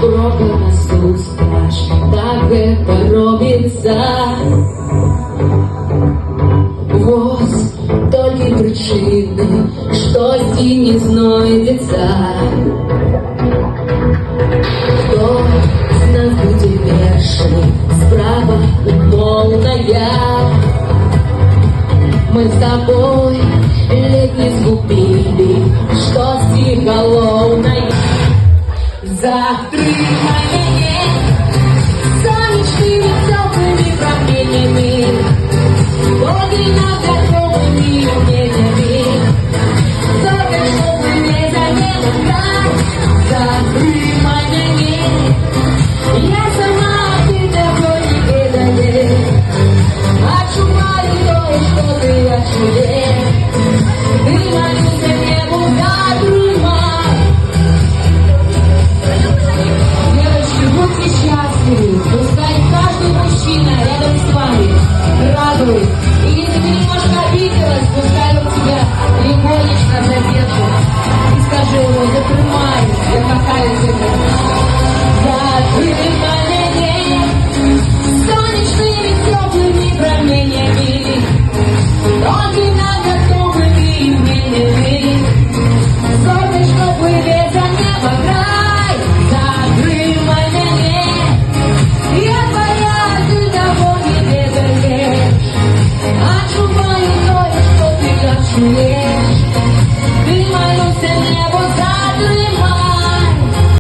Пробуй назустріч, так это робиться. Ось тільки причини, щось і не знайдеться. Хто з нас буде перший, справа умовная. Мы с тобой ледь не сгубили, что психологное. Закрывай меня солнечными теплыми променями, боги над готовыми умениями.